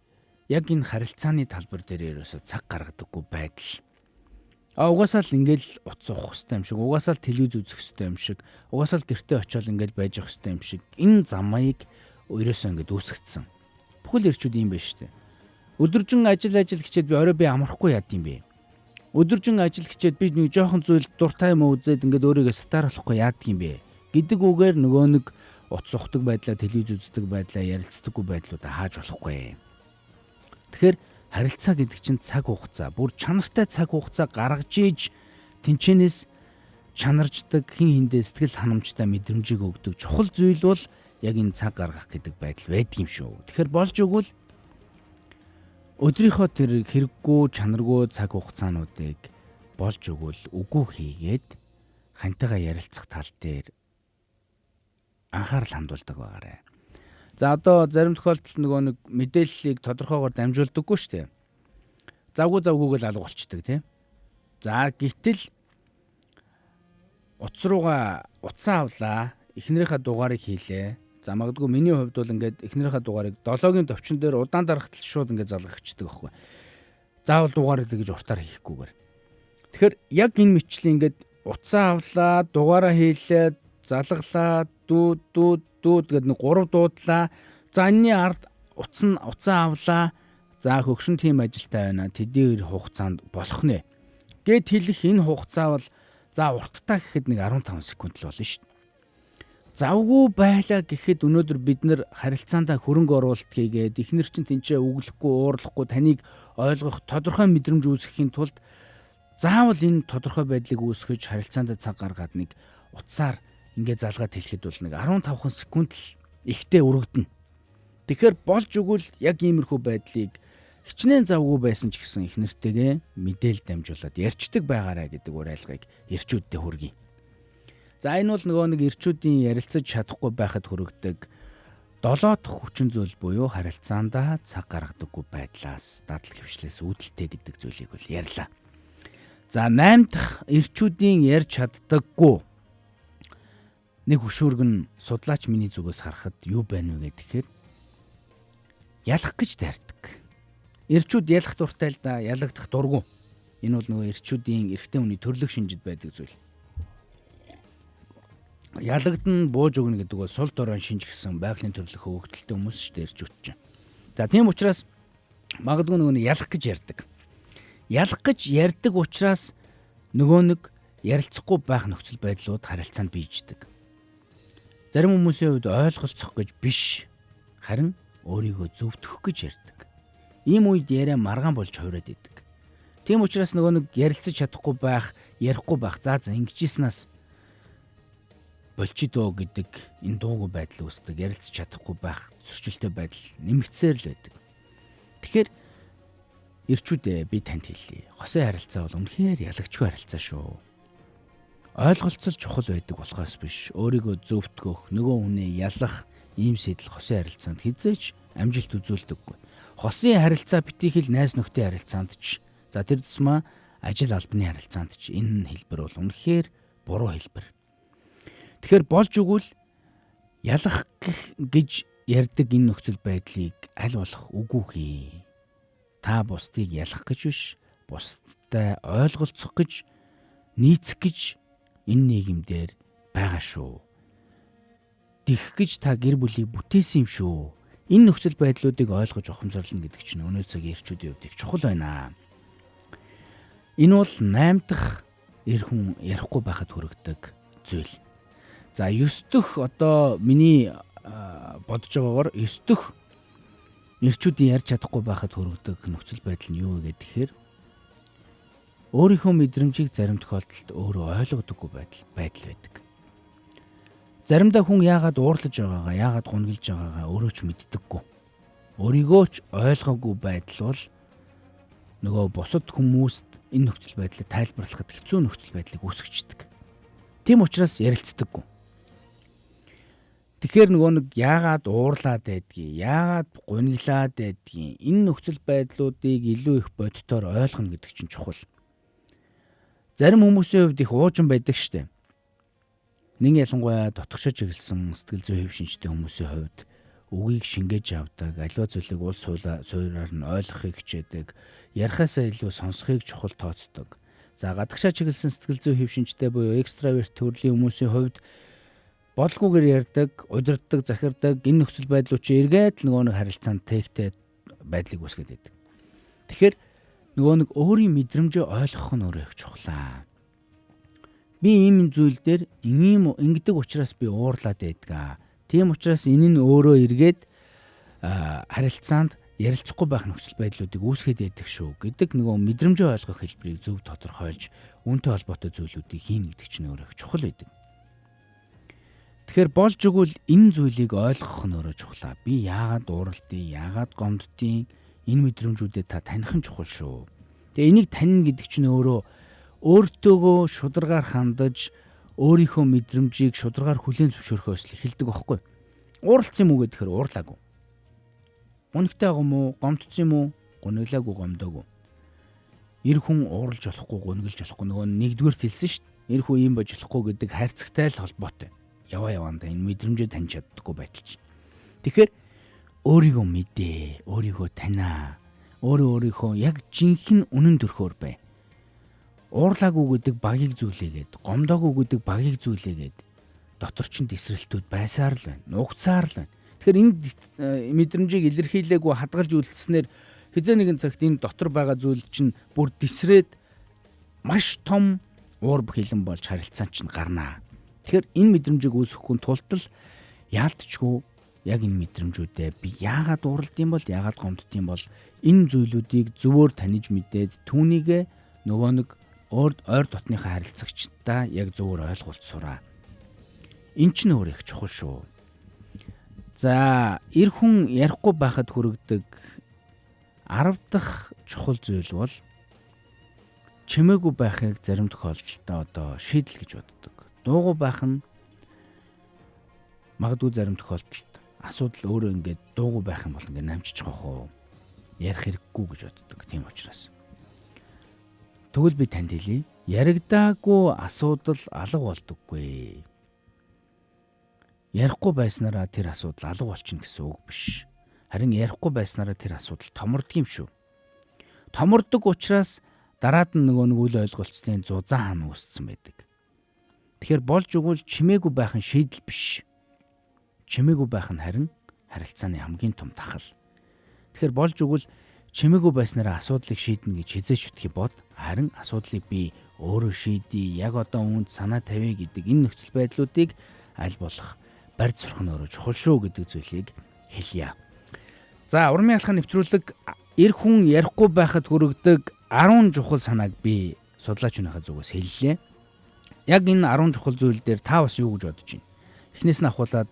Яг энэ харилцааны талбар дээр ерөөсөө цаг гаргадаггүй байдал. Угаасаа л ингээл утас уух хэрэгтэй юм шиг, угаасаа л телевиз үзэх хэрэгтэй юм шиг, угаасаа л гэртээ очиод ингээл байж явах хэрэгтэй юм шиг. Энэ замыг ерөөсөө ингээд үүсгэсэн. Бүхэл эрчүүд юм байна шүү дээ. Өдөржин ажил хичээд би орой би амархгүй яад юм бэ? Өдөржин ажил хичээд би нэг жоохон зүйл дуртай юм үзээд ингээд өөрийгөө сатааруулахгүй яад юм бэ? Гэдэг үгээр нөгөө нэг утас ухдаг байдлаа, телевиз үздэг байдлаа, ярилцдаггүй байдлуудаа хааж болохгүй. Тэгэхээр харилцаа гэдэг чинь цаг хугацаа, бүр чанартай цаг хугацаа гаргаж ийж тэнчэнээс чанарждаг, хин хиндээ сэтгэл ханамжтай мэдрэмжийг өгдөг чухал зүйл бол яг энэ цаг гаргах гэдэг байдал байдаг юм шүү. Тэгэхээр болж өгвөл өдрийнхөө тэр хэрэггүй, чанаргүй цаг хугацаануудыг болж өгвөл үгүй хийгээд хантайгаа ярилцах тал дээр анхаарал хандуулдаг байгаарай. За одоо зарим тохиолдолд нөгөө нэг мэдээллийг тодорхойгоор дамжуулдаггүй шүү дээ. Завгүй л алга болчдөг тийм. За гэтэл утсаа авлаа, эхнэрийнхээ дугаарыг хийлээ. За магадгүй миний хувьд бол ингээд эхнэрийнхээ дугаарыг 7-гийн товчон дээр удаан дарахтал шууд ингээд залгахчдаг байхгүй. Заавал дугаарыг гэж уртаар хийхгүйгээр. Тэгэхээр яг энэ мэтчлийн ингээд утсаа авлаа, дугаараа хийлээ, залглаа, дүүд гэдэг нэг 3 дуудлаа. За энэний ард утсаа авлаа. За хөгшин тим ажилтай байна. Тэдний хугацаанд болох нэ. Гэт хэлэх энэ хугацаа бол за урттаа гэхэд нэг 15 секунд л болно шүү дээ. Завгүй байлаа гэхэд өнөөдөр бид нэр харилцаандаа хөрөнгө оруулалт хийгээд эхнэр чинь тэнцээ өглөхгүй, уурлахгүй таныг ойлгох тодорхой мэдрэмж үүсгэхийн тулд заавал энэ тодорхой байдлыг үүсгэж харилцаандаа цаг гаргаад нэг утсаар ингээд залгаад хэлэхэд бол нэг 15 секунд л ихтэй өргөдөнө. Тэгэхээр болж өгвөл яг иймэрхүү байдлыг хичнээн завгүй байсан ч гэсэн их нэртэйгээ мэдээл дамжуулаад ярьцдаг байгаарай гэдэг уриалгыг эрчүүддээ хүргэе. За энэ бол нөгөө нэг эрчүүдийн ярилцаж чадахгүй байхад хүрэгдэг 7 дахь хүчин зүйл буюу харилцаандаа цаг гаргадаггүй байдлаас дадал хөвшлээс үүдэлтэй гэдэг зүйлийг бол ярьлаа. За 8 дахь эрчүүдийн ярьж чаддаггүй нэг хөшөөрг нь судлаач миний зүгээс харахад юу байна вэ гэхээр ялах гэж дайрдаг. Эрчүүд ялах дуртай л да, ялагдах дургүй. Энэ бол нөгөө эрчүүдийн эрэгтэй хүний төрлөх шинжид байдаг зүйл. ялагдан бууж өгнө гэдэг бол сул доройн шинжигсэн байгалийн төрөлх хөвгөлтөлтэй хүмүүс ч дээрж үтж байна. За тийм учраас магадгүй нөгөө ялах гэж ярьдаг. Ялах гэж ярьдаг учраас нөгөө нэг ярилцахгүй байх нөхцөл байдлууд харилцаанд бийждэг. Зарим хүмүүсийн хувьд ойлголцох гэж биш, харин өөрийгөө зөвтгөх гэж ярьдаг. Ийм үед яриа маргаан болж хувираад идэг. Тийм учраас нөгөө нэг ярилцаж чадахгүй байх, ярихгүй байх. За ингэжсэнээс болчидоо гэдэг энэ дуугүй байдал үүсдэг. Ярилцаж чадахгүй байх зөрчилтэй байдал нэмэгдсээр л байдаг. Тэгэхээр ирчүүдээ би танд хэлье. Хосын харилцаа бол үнэхээр ялагчгүй харилцаа шүү. Ойлголцол чухал байдаг болохоос биш, өөрийгөө зөвтгөх, нөгөө хүнээ ялах ийм сэтэл хосын харилцаанд хизээч амжилт үзүүлдэггүй. Хосын харилцаа битгий хэл найз нөхдийн харилцаанд ч, за тэр тусмаа ажил албаны харилцаанд ч энэ хэлбэр бол үнэхээр буруу хэлбэр. Тэгэхээр болж өгвөл ялах гэж ярьдаг энэ нөхцөл байдлыг аль болох үгүй хий. Та бусдыг ялах гэж биш, бусдтай ойлголцох гэж, нийцэх гэж энэ нийгэмдэр байгаа шүү. Дэх гэж та гэр бүлийг бүтээсэн юм шүү. Энэ нөхцөл байдлуудыг ойлгож ухамсарлана гэдэг чинь өнөө цагийн ирчүүдийн хувьд их чухал байна. Энэ бол 8 дахь эр хүн ярихгүй байхад хүрэгдэг зүйл. За 9 дэх одоо миний бодож байгаагаар 9 дэх ирчүүдийн ярьж чадахгүй байхад хүрэгдэг нөхцөл байдал нь юу вэ гэхээр өөрийнхөө мэдрэмжийг зарим тохиолдолд өөрөө ойлгодоггүй байдал байдаг. Заримдаа хүн яагаад уурлаж байгаагаа, яагаад гуниглж байгаагаа өөрөө ч мэддэггүй. Өөрийгөө ч ойлгоогүй байдал бол нөгөө бусад хүмүүст энэ нөхцөл байдлыг тайлбарлахад хэцүү нөхцөл байдлыг үүсгэждэг. Тийм учраас ярилцдаггүй. Тэгэхээр нөгөө нэг яагаад уурлаад байдгийг, яагаад гуниглаад байдгийг, энэ нөхцөл байдлуудыг илүү их боддоор ойлгоно гэдэг чинь чухал. Зарим хүмүүсийн хувьд их уужин байдаг штеп. Нэг ялангуяа дотгошоо чиглэсэн сэтгэл зүйн хэв шинжтэй хүмүүсийн хувьд үгийг шингээж авдаг, аливаа зүйлийг уул суураар нь ойлгохыг хичээдэг, ярихаасаа илүү сонсохыг чухал тооцдог. За гадагшаа чиглэсэн сэтгэл зүйн хэв шинжтэй буюу экстраверт төрлийн хүмүүсийн хувьд бодлогоогоор ярьдаг, удирддаг, захирдаг энэ нөхцөл байдлууд чи эргээд нөгөө нэг харилцаанд тээгтэй байдлыг үүсгэж байдаг. Тэгэхээр нөгөө нэг өөрийн мэдрэмжээ ойлгох нь өөрөө их чухлаа. Би ийм зүйл дээр ингэдэг учраас би уурлаад байдгаа. Тийм учраас энэ нь өөрөө эргээд харилцаанд ярилцахгүй байх нөхцөл байдлуудыг үүсгэж байдаг шүү гэдэг нөгөө мэдрэмжээ ойлгох хэлбэрийг зөв тодорхойлж үүнтэй холбоотой зүйлүүдийг хийнэ гэдэг чинь өөрөө их чухал байдаг. Тэгэхээр болж өгвөл энэ зүйлийг ойлгох нь өөрөө чухлаа. Би яагаад ууралдیں, яагаад гомддیں, энэ мэдрэмжүүдэд та таних нь чухал шүү. Тэгээ энийг таньна гэдэг чинь өөрөө өөртөөгөө шударгаар хандаж өөрийнхөө мэдрэмжийг шударгаар хүлээн зөвшөөрөхөөс л эхэлдэг байхгүй. Ууралцсан юм уу гэхээр уурлаагүй. Гунигтай байгаа юм уу, гомдсон юм уу, гуниглаагүй, гомдоогүй. Эр хүн ууралж болохгүй, гуниглж болохгүй нөгөө нэгдүгээр хэлсэн шүү дээ. Эр хүн юм бож болохгүй гэдэг хайрцагтай л холбоотой. Яваандаа энэ мэдрэмжээ таньж чаддаггүй байдал чинь. Тэгэхээр өөрийгөө мэдээ, өөрийгөө танаа. Өөрийнхөө яг жинхэнэ үнэн төрхөөр бай. Уурлаагүй гэдэг багийг зүйлээгээд, гомдоогүй гэдэг багийг зүйлээгээд дотор чинь дэсрэлтүүд байсаар л байна. Нуугцаар л байна. Тэгэхээр энэ мэдрэмжийг илэрхийлээгүй хадгалж үлдснээр хэзээ нэгэн цагт энэ дотор байгаа зүйл чинь бүр дэсрээд маш том уур бэлэн болж харилцаан чинь гарнаа. Тэгэхээр энэ мэдрэмжийг үүсгэхгүй тулд л яалтчгүй яг энэ мэдрэмжүүдээ би яагаад ууралдсан бол, яагаад гомддсан бол энэ зүйлүүдийг зөвөр таньж мэдээд түүнийгээ нөгөө нэг ойр дотныхаа харилцагчдаа яг зөвөр ойлгуулж сураа. Энэ ч нөр их чухал шүү. За, эр хүн ярихгүй байхад хүрэгдэг 10 дахь чухал зүйл бол чимээгүй байхыг зарим тохиолдолд одоо шийдэл гэж боддог. Дуугүй байх нь магадгүй зарим тохиолдолд асуудал өөрөө ингээд дуугүй байх юм бол ингээд намжиж байгаа хөө. Ярих хэрэггүй гэж боддог. Тийм учраас. Тэгвэл би танд хэлье. Яригдаагүй асуудал алга болдоггүй. Ярихгүй байснараа тэр асуудал алга болчихно гэсэн үг биш. Харин ярихгүй байснараа тэр асуудал томордог юм шүү. Томордог учраас дараад нь нөгөө нэг үл ойлголцлын зузаан хан үүссэн байдаг. Тэгэхээр болж өгвөл чимээгүй байх нь шийдэл биш. Чимээгүй байх нь харин харилцааны хамгийн том тахал. Тэгэхээр болж өгвөл чимээгүй байснараа асуудлыг шийднэ гэж хизээч үтгий бод. Харин асуудлыг би өөрөө шийдье. Яг одоо үүнд санаа тавья гэдэг энэ нөхцөл байдлуудыг аль болох барьж сурах нь өөрөө чухал шүү гэдэг зүйлийг хэлье. За, урмын алхаа нэвтрүүлэг эр хүн ярихгүй байхад хүрэгдэг 10 чухал санааг би судлаачныхаа зүгээс хэллээ. Яг энэ 10 чухал зүйл дээр та бас юу гэж бодож байна? Эхнээс нь ахуулаад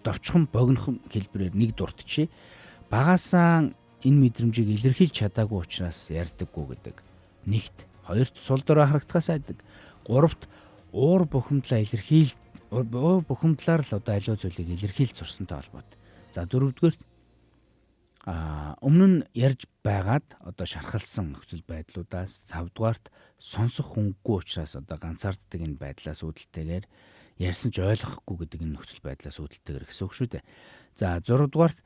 довчхон богинохон хэлбэрээр нэг дуртчихъя. Багасаа энэ мэдрэмжийг илэрхийлж чадаагүй учраас ярьдаггүй гэдэг. Нэгт, хоёрт сул дорой харагдахаас айдаг. Гуравт уур бухимдлаа бухимдлаар л одоо аливаа зүйлийг илэрхийлж сурсантай холбоотой. За, дөрөвдүгээрт өмнө нь ярьж байгаад одоо шархалсан нөхцөл байдлуудаас, цавдугаарт сонсох хүнгүй учраас одоо ганцаарддаг энэ байдлаас үүдэлтэйгээр ярьсан ч ойлгохгүй гэдэг энэ нөхцөл байдлаас үүдэлтэйгээр гэсэн үг шүү дээ. За, 6 дугаарт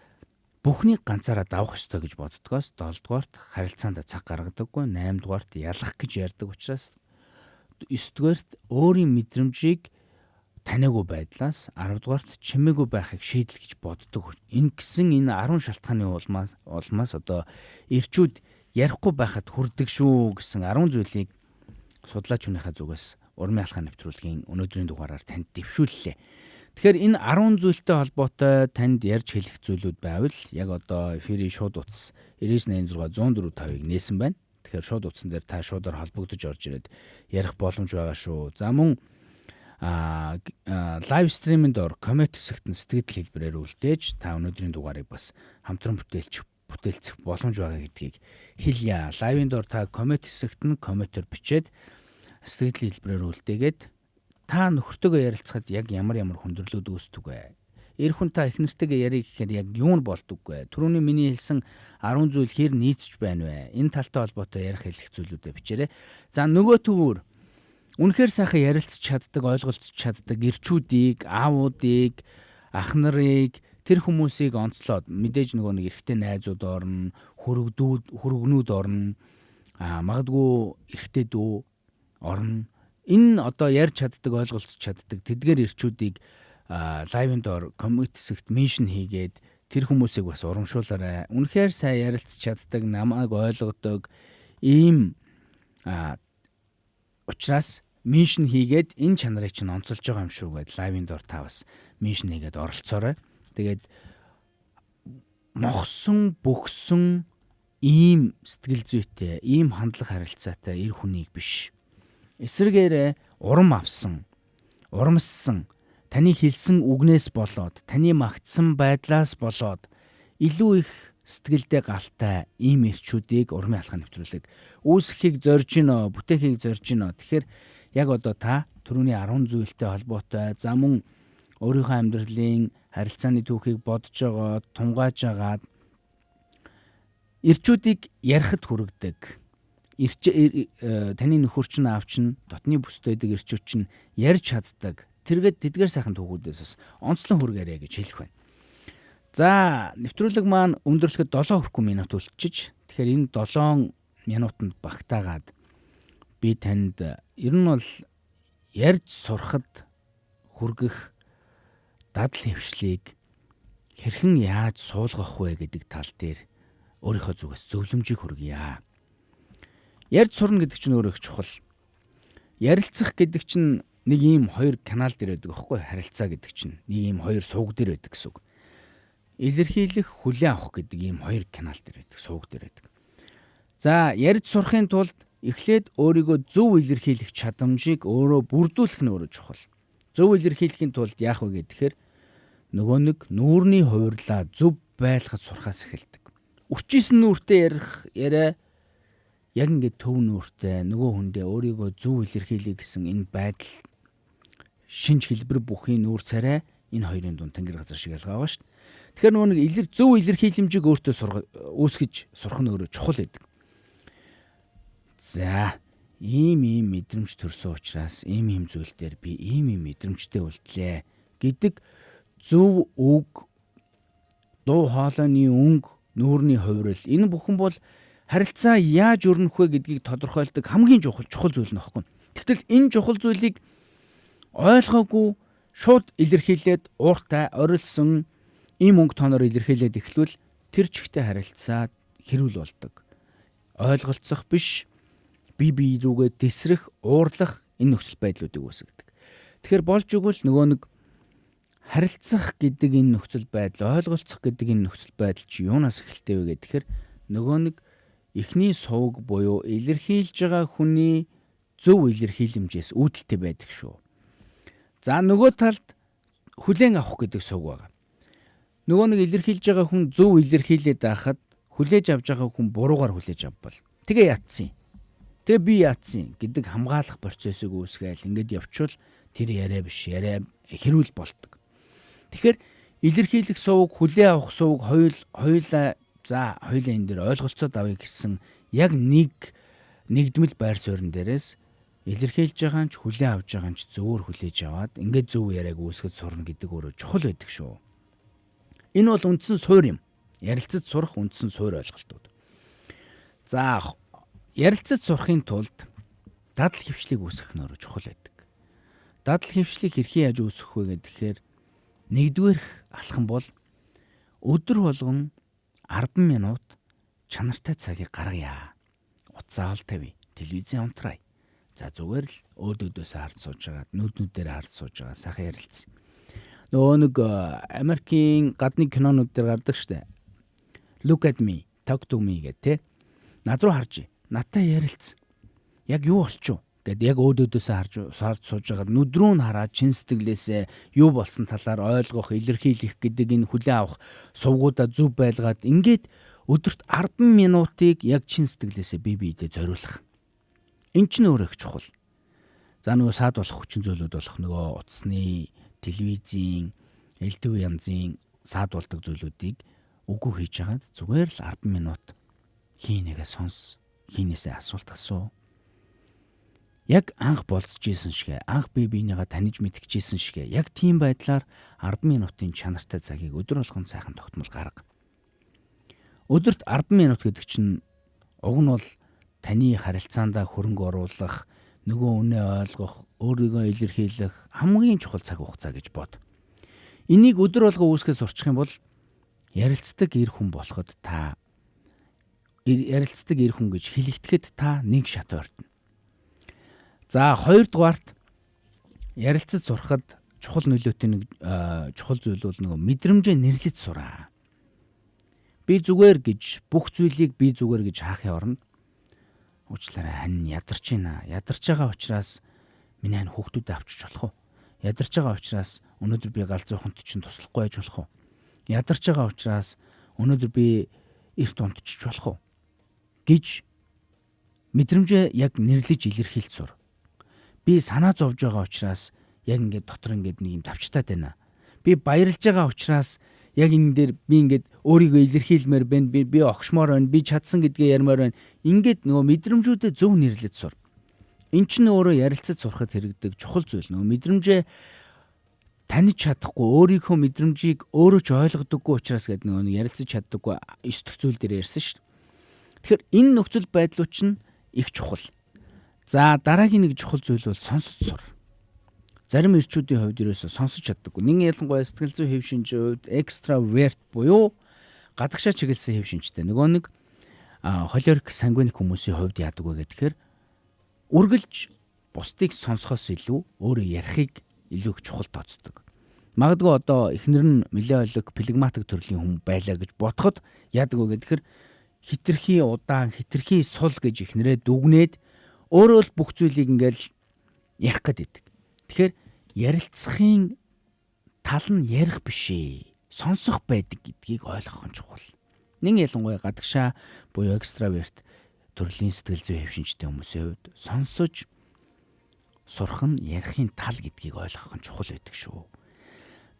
бүхнийг ганцаараа давах ёстой гэж боддгоос, 7 дугаарт харилцаанд цаг гаргадаггүй, 8 дугаарт ялах гэж ярьдаг учраас, 9 дугаарт өөрийн мэдрэмжийг таниагүй байдлаас, 10 дугаарт чимээгүй байхыг шийдэл гэж боддог. Энэ гэсэн энэ 10 шалтгааны улмаас одоо эрчүүд ярихгүй байхад хүрдэг шүү гэсэн 10 зүйлийг судлаач хүнийхээ зүгээс урмын алхаа нэвтрүүлгийн өнөөдрийн дугаараар танд дэвшүүллээ. Тэгэхээр энэ 10 зүйлтэй холбоотой танд ярьж хэлэх зүйлүүд байвал яг одоо эфирийн шууд утас 9986 104 5-ыг нээсэн байна. Тэгэхээр шууд утсан дээр та шуудаар холбогдож орж ирээд ярих боломж байгаа шүү. За, мөн лайв стриминд ор коммент хэсэгт нь сэтгэл хэлбэрээр үлдээж та өнөөдрийн дугаарыг бас хамтран бүтээлцэх боломж байгаа гэдгийг хэлье. Лайвын дор та коммент хэсэгт нь комментээр бичээд сэтгэл хэлбэрээр үлдээгээд та нөхөртөөгөө ярилцахад яг ямар хүндрэлүүд үүсдэг вэ? Эр хүн та их нэртэйгээ ярих гэхээр яг юу нь болдог вэ? Түрүүний миний хэлсэн 10 зүйл хэр нийцж байна вэ? Энэ талтай холбоотой ярих хэлэх зүйлүүдээ бичээрэй. За, нөгөө төвөр үнэхээр сайхан ярилцж чаддаг, ойлголцож чаддаг эрчүүдийг, аавуудыг, ах нарыг, тэр хүмүүсийг онцлоод мэдээж нөгөө нэг эрэгтэй найзууд орно, хөргнүүд орно, магадгүй эрэгтэй дүү орно. Энэ одоо ярьж чаддаг, ойлголцож чаддаг тэдгээр эрчүүдийг лайвын доор коммент хэсэгт меншн хийгээд тэр хүмүүсийг бас урамшуулаарай. Үнэхээр сайн ярилцж чаддаг, намайг ойлгодог ийм учраас меншн хийгээд энэ чанарыг чинь онцолж байгаа юм шүү гэд лайвын доор та бас меншн хийгээд оролцоорой. Тэгээд мохсон, бөхсөн ийм сэтгэл зүйтэй, ийм хандлага харилцаатай эр хүнийг биш. Эсвэргээрээ урам авсан, урамссан, таны хэлсэн үгнээс болоод, таны магтсан байдлаас болоод илүү их сэтгэлдээ галтай ийм эрчүүдийг урмын алхаа нэвтрүүлэг үүсгэхийг зорж гинэ, бүтээхийг зорж гинэ. Тэгэхээр яг одоо та түрүүний 10 зүйлтэй холбоотой за мөн өөрийнхөө амьдралын харилцааны түүхийг бодож байгаа, тунгааж агаад эрчүүдийг ярихад хүргэдэг. Таны нөхөр чинь аав чинь дотны бүстэй байдаг эрчүүд чинь ярьж чаддаг. Тэргээд тэдгээр сайхан түүхүүдээс бас онцлон хүргээрэй гэж хэлэх байна. За, нэвтрүүлэг маань өндөрлөхөд 7 хүрэхгүй минут үлчиж. Тэгэхээр энэ 7 минутанд багтаагаад би танд ер нь бол ярьж сурахад хүргэх дадал хөвшлийг хэрхэн яаж суулгах вэ гэдэг тал дээр өөрийнхөө зүгээс зөвлөмжийг хүргье. Ярьж сурна гэдэг чинь өөрөө их чухал. Ярилцах гэдэг чинь нэг ийм хоёр канал дээр байдаг аахгүй харилцаа гэдэг чинь нэг ийм хоёр сувг дээр байдаг гэсэн үг. Илэрхийлэх, хүлээн авах гэдэг ийм хоёр канал дээр байдаг, сувг дээр байдаг. За, ярьж сурахын тулд эхлээд өөрийгөө зөв илэрхийлэх чадамжийг өөрөө бүрдүүлэх нь өөрөө чухал. Зөв илэрхийлэхийн тулд яах вэ гэхээр нөгөө нэг нүүрний хувирлаа зөв байлгаж сурахаас эхэлдэг. Үрчийсэн нүүртэй яриа яг ингээд төв нүүртэй нөгөө хүндээ өөрийгөө зөв илэрхийлэх гэсэн энэ байдал шинж хэлбэр бүхий нүүр царай энэ хоёрын дунд тэнгэр газар шиг ялгаа байгаа шүү дээ. Тэгэхээр нөгөө нэг зөв илэрхийлэмжийг өөртөө үүсгэж сурах нь өөрөө чухал байдаг. За, ийм мэдрэмж төрсөн учраас ийм зүйл дээр би ийм мэдрэмжтэй үлдлээ гэдэг зөв үг, дуу хоолойны өнгө, нүүрний хувирал энэ бүхэн бол харилцаа яаж өрнөх вэ гэдгийг тодорхойлдог хамгийн чухал зүйл нөхгүй. Тэгтэл энэ чухал зүйлийг ойлгоогүй шууд илэрхийлээд ууртай орилсон ийм өнгө тооноор илэрхийлээд эхлвэл тэр чигтээ харилцаад хэрүүл болдог. Ойлголцох биш, бие бие рүүгээ тесрэх, уурлах энэ нөхцөл байдлуудыг үүсгэдэг. Тэгэхээр болж игэл нөгөө нэг харилцах гэдэг энэ нөхцөл байдал, ойлголцох гэдэг энэ нөхцөл байдал чи юунаас эхэлтэй вэ гэхээр нөгөө нэг эхний сувг буюу илэрхийлж байгаа хүний зөв илэрхийлэмжээс үүдэлтэй байдаг шүү. За нөгөө талд хүлээн авах гэдэг сувг байгаа. Нөгөө нэг илэрхийлж байгаа хүн зөв илэрхийлээд байхад хүлээж авч байгаа хүн буруугаар хүлээж авбал тэгээ яатсан. Тэгээ би яатсан гэдэг хамгаалах процессыг үүсгээл ингээд явчвал тэр яриа биш, яриа хэрүүл болдог. Тэгэхээр илэрхийлэх сувг, хүлээн авах сувг хоёулаа энэ дээр ойлголцоод авъя гэсэн яг нэгдмэл байр суурин дээрээс илэрхийлж байгаа нь ч хүлээн авж байгаа нь ч зөвөр хүлээж аваад ингээд зөв яриаг үүсгэж сурна гэдэг өөрөө чухал байдаг шүү. Энэ бол үндсэн суурь юм. Ярилцаж сурах үндсэн суурь ойлголтууд. За ярилцаж сурахын тулд дадал хөвчлийг үүсгэх нь өөрөө чухал байдаг. Дадал хөвчлийг хэрхэн яаж үүсгэх вэ гэхээр нэгдүгээр алхам бол өдөр болгон 10 минут чанартай цагийг гаргая. Утсаа ол тавь, телевизэн унтраа. За зүгээр л өөдөөдөөс харж сууж байгаа, нүднүүдээр харж сууж байгаа сайхан ярилцсан. Нөгөө нэг Америкийн гадны кинонууд дээр гардаг штэ. Look at me, talk to me гэх тэ. Над руу харж, надтай ярилцсан. Яг юу болчих вэ? Гэт яг өөдөөдөөс харж сууж байгаа нүд рүү нь хараад чин сэтгэлээсээ юу болсон талаар ойлгох, илэрхийлэх гэдэг энэ хүлээн авах сувгуудаа зөв байлгаад ингээд өдөрт 10 минутыг яг чин сэтгэлээсээ бие биедээ зориулах. Энд ч нөр их чухал. За нөгөө саад болох хүчин зүйлүүд болох нөгөө утасны, телевизийн, элдв янзын саад болдог зүйлүүдийг үгүй хийж хагаад зүгээр л 10 минут хийнэгээ сонс, хийнээсээ асуулт асуу. Яг анх болцож исэн шигэ, анх бие биенийгээ таньж мэдчихсэн шигэ. Яг тийм байдлаар 10 минутын чанартай цагийг өдөр болгон сайхан тогтмол гарга. Өдөрт 10 минут гэдэг чинь уг нь бол таны харилцаандаа хөрөнгө оруулах, нөгөө үнэ ойлгох, өөрийгөө илэрхийлэх хамгийн чухал цаг хугацаа гэж бод. Энийг өдөр болгон үүсгэж сурчих юм бол ярилцдаг эр хүн болоход ярилцдаг эр хүн гэж хэлэгдэхэд та нэг шат ойртно. За хоёрдугаарт ярилцаж сурахад чухал нөлөөтэй нэг чухал зүйл бол нөгөө мэдрэмжээ нэрлэж сураа. Би зүгээр гэж бүх зүйлийг би зүгээр гэж хаахын оронд уучлаарай хань ядарч байна. Ядарч байгаа учраас миний хань хүүхдүүдэд авчиж болох уу? Ядарч байгаа учраас өнөөдөр би галзууханд чинь туслахгүй байж болох уу? Ядарч байгаа учраас өнөөдөр би эрт унтчих болох уу? Гэж мэдрэмжээ яг нэрлэж илэрхийлж сур. Би санаа зовж байгаа учраас яг ингээд дотор ингээд нэг юм тавчтаад байна. Би баярлж байгаа учраас яг энэ дээр би ингээд өөрийгөө илэрхийлмээр байна. Би огшмоор байна. Би чадсан гэдгээ ярмаар байна. Ингээд нөгөө мэдрэмжүүдэд зөв нэрлэж сур. Энд чинь өөрөө ярилцаж сурахад хэрэгдэг чухал зүйл. Нөгөө мэдрэмжээ таньж чадахгүй, өөрийнхөө мэдрэмжийг өөрөө ч ойлгодоггүй учраас гэдэг нөгөө ярилцаж чаддаггүй 9 дахь зүйл дээр ярьсан шүү дээ. Тэгэхээр энэ нөхцөл байдлууд чинь их чухал. За дараагийн нэг чухал зүйл бол сонсож сур. Зарим эрчүүдийн хувьд ерөөсө сонсож чаддаггүй. Нэг ялангуяа сэтгэл зүйн хэв шинжийн хувьд экстраверт буюу гадагшаа чиглэсэн хэв шинжтэй. Нөгөө нэг холерик сангвиник хүмүүсийн хувьд яадаг вэ гэхээр үргэлж бусдыг сонсохоос илүү өөрөө ярихыг илүү их чухал тооцдог. Магадгүй одоо эхнэр нь мелеолог, флегматик төрлийн хүн байлаа гэж бодоход яадаг вэ гэхээр хитрхи удаан, хитрхи сул гэж эхнэрээ дүгнээд өөрөө л бүх зүйлийг ингээл ярих гэдэг. Тэгэхээр ярилцахын тал нь ярих биш ээ. Сонсох байдаг гэдгийг ойлгох нь чухал. Нэг ялангуяа гадагшаа буюу экстраверт төрлийн сэтгэл зүйн хэв шинжтэй хүмүүсийн хувьд сонсож сурах нь ярихын тал гэдгийг ойлгох нь чухал байдаг шүү.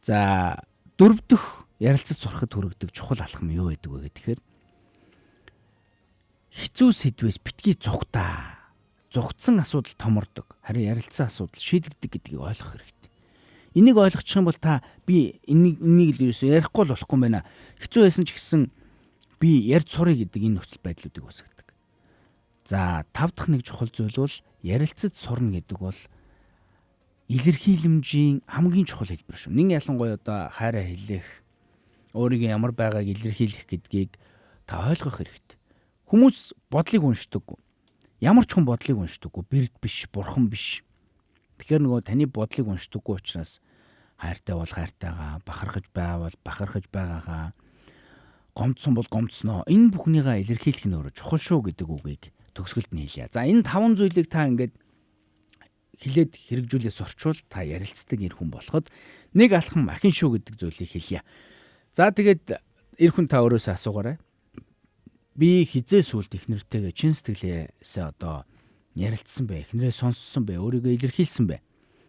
За дөрөв дэх ярилцаж сурахад хүргэдэг чухал алхам юу байдаг вэ гэхээр хэцүү сэдвээс битгий зүгтаа. Зүгтсан асуудал томордог. Харин ярилцсан асуудал шийдэгдэг гэдгийг ойлгох хэрэгтэй. Энийг ойлгочих юм бол та би энийг л ерөөсөө ярихгүй л болохгүй юм байна. Хэцүү байсан ч гэсэн би ярьж сурах гэдэг энэ нөхцөл байдлуудыг үүсгэдэг. За 5 дахь нэг чухал зүйл бол ярилцаж сурна гэдэг бол илэрхийлэмжийн хамгийн чухал хэлбэр шүү. Нэг ялангуяа одоо хайраа хэлэх, өөрийгөө ямар байгааг илэрхийлэх гэдгийг та ойлгох хэрэгтэй. Хүмүүс бодлыг уншдаггүй. Ямар ч хүн бодлыг уншдаггүй. Бэрд биш, бурхан биш. Тэгэхээр нөгөө таны бодлыг уншдаггүй учраас хайртай бол хайртайгаа, бахархаж байвал бахархаж байгаагаа, гомдсон бол гомдсноо. Энэ бүхнийгаа илэрхийлэх нь өөрөө чухал шүү гэдэг үгийг төгсгөлд нь хэлье. За энэ 5 зүйлийг та ингээд хилээд хэрэгжүүлээс орчвол та ярилцдаг эр хүн болоход нэг алхам ахин шүү гэдэг зүйлийг хэлье. За тэгээд эр хүн та өөрөөсөө асуугаарай. Би хизээ сүлд их нэртэйгээ чин сэтгэлээсээ одоо ярилцсан бэ? Эхнэрээ сонссон бэ? Өөрийгөө илэрхийлсэн бэ?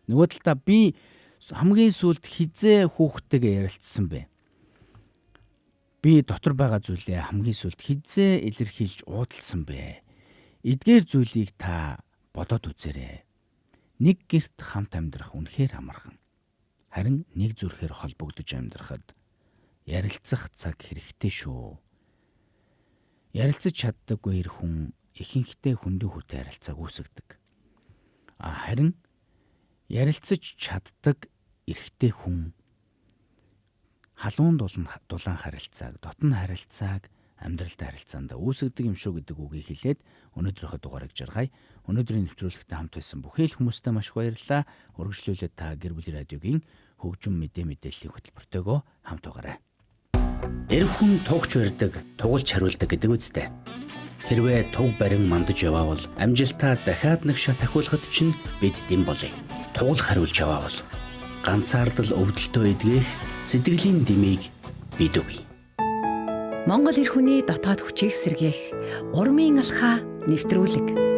Нөгөө талдаа би хамгийн сүлд хизээ хүүхдтэйгээ ярилцсан бэ? Би дотор байгаа зүйлээ хамгийн сүлд хизээ илэрхийлж уудалсан бэ? Эдгээр зүйлийг та бодоод үзээрэй. Нэг гэрт хамт амьдрах үнэхээр амархан. Харин нэг зүрхээр холбогдож амьдрахад ярилцах цаг хэрэгтэй шүү. Ярилцаж чаддаггүй эр хүн ихэнхдээ хүндээ хүтэй харилцааг үүсгэдэг. Харин ярилцаж чаддаг эрэгтэй хүн халуун дулаан харилцааг, дотн харилцааг амьдралд харилцаанд үүсгэдэг юм шүү гэдэг үгийг хэлээд өнөөдрийнхөө дугаарыг жаргая. Өнөөдрийн нэвтрүүлэгтээ хамт байсан бүхий л хүмүүстээ маш их баярлалаа. Урагшлуулаад та гэр бүлийн радиогийн хөгжим мэдээллийн хөтөлбөртөөгөө хамт байгаарай. Эр хүн тугч барьдаг, тугалж хариулдаг гэдэг үстэй. Хэрвээ туг барин мандаж яваавал амжилтаа дахиад нэг шат ахиулахад чинь бид дэм болъё. Тугал хариулж яваавал ганцаардал өвдөлтөө эдгэх сэтгэлийн дэмийг бид өгье. Монгол эр хүний дотоод хүчийг сэргээх урмын алхаа нэвтрүүлэг.